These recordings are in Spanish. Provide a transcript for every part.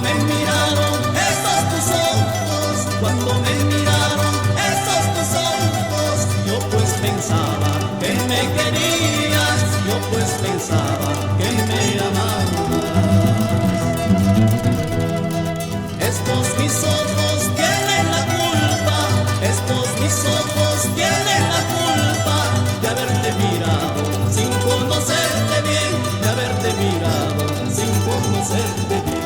me miraron esos tus ojos, cuando me miraron esos tus ojos, yo pues pensaba que me querías, yo pues pensaba que me amabas. Estos mis ojos tienen la culpa, estos mis ojos tienen la culpa de haberte mirado sin conocerte bien, de haberte mirado sin conocerte bien.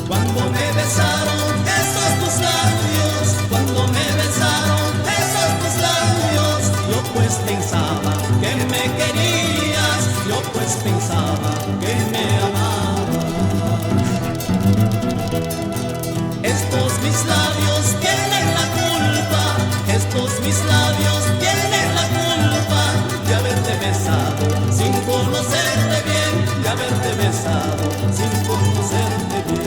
Cuando me besaron esos tus labios, cuando me besaron esos tus labios, yo pues pensaba que me querías, yo pues pensaba que me amabas. Estos mis labios tienen la culpa, estos mis labios tienen la culpa de haberte besado sin conocerte bien, de haberte besado sin conocerte bien.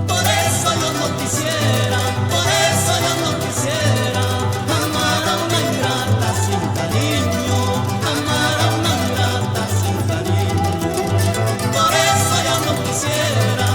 Por eso yo no quisiera amar a una ingrata sin cariño, amar a una ingrata sin cariño. Por eso yo no quisiera